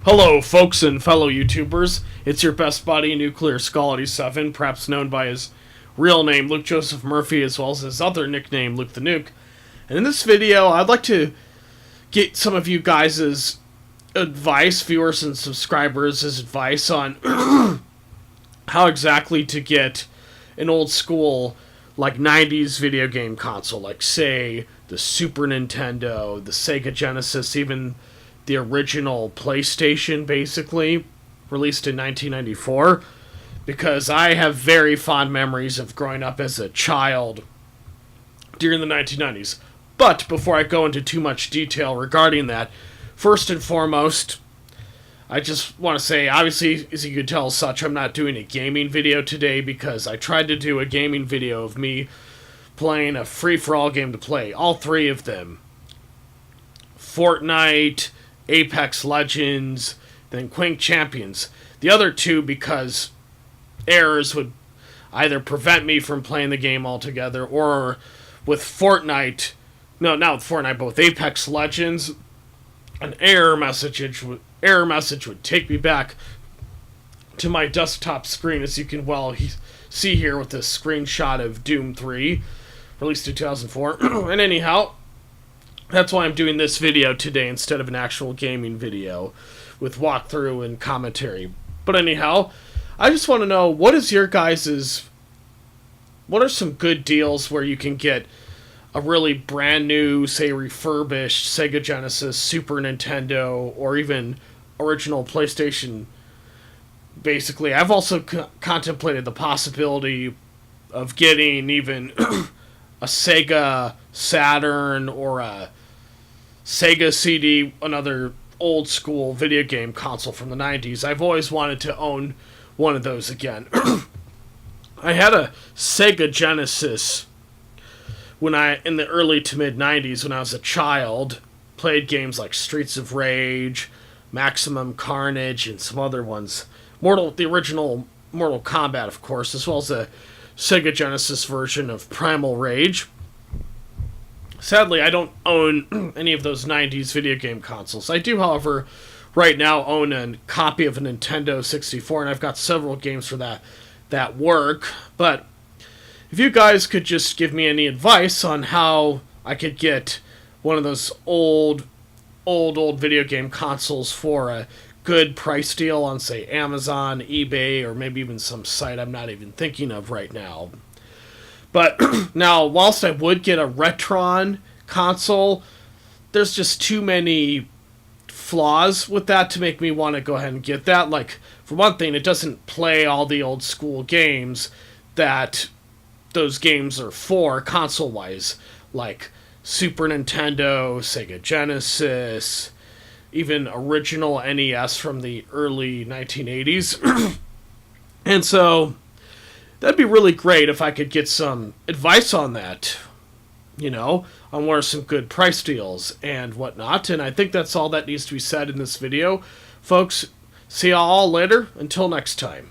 Hello, folks and fellow YouTubers. It's your best buddy, Nuclear Scality 7, perhaps known by his real name, Luke Joseph Murphy, as well as his other nickname, Luke the Nuke. And in this video, I'd like to get some of you guys' advice, viewers and subscribers' advice on how exactly to get an old school, like 90s video game console, like, say, the Super Nintendo, the Sega-Genesis, even the original PlayStation, basically, released in 1994, because I have very fond memories of growing up as a child during the 1990s. But before I go into too much detail regarding that, first and foremost, I just want to say, obviously, as you can tell as such, I'm not doing a gaming video today because I tried to do a gaming video of me playing a free-for-all game to play, all three of them. Fortnite, Apex Legends, then Quake Champions. The other two, because errors would either prevent me from playing the game altogether, or with Fortnite, no, not with Fortnite, but with Apex Legends, an error message would take me back to my desktop screen, as you can well see here with this screenshot of Doom 3, released in 2004. And anyhow, that's why I'm doing this video today instead of an actual gaming video with walkthrough and commentary. But anyhow, I just want to know, what are some good deals where you can get a really brand new, say, refurbished Sega-Genesis, Super Nintendo, or even original PlayStation? Basically, I've also contemplated the possibility of getting even a Sega Saturn or a Sega-CD, another old school video game console from the 90s. I've always wanted to own one of those again. I had a Sega-Genesis in the early to mid 90s when I was a child. Played games like Streets of Rage, Maximum Carnage, and some other ones. The original Mortal Kombat, of course, as well as a Sega-Genesis version of Primal Rage. Sadly, I don't own any of those 90s video game consoles. I do, however, right now own a copy of a Nintendo 64, and I've got several games for that work. But if you guys could just give me any advice on how I could get one of those old video game consoles for a good price deal on, say, Amazon, eBay, or maybe even some site I'm not even thinking of right now. But now, whilst I would get a Retron console, there's just too many flaws with that to make me want to go ahead and get that. Like, for one thing, it doesn't play all the old school games that those games are for console-wise, like Super Nintendo, Sega Genesis, even original NES from the early 1980s. And so that'd be really great if I could get some advice on that, on what are some good price deals and whatnot. And I think that's all that needs to be said in this video. Folks, see y'all later. Until next time.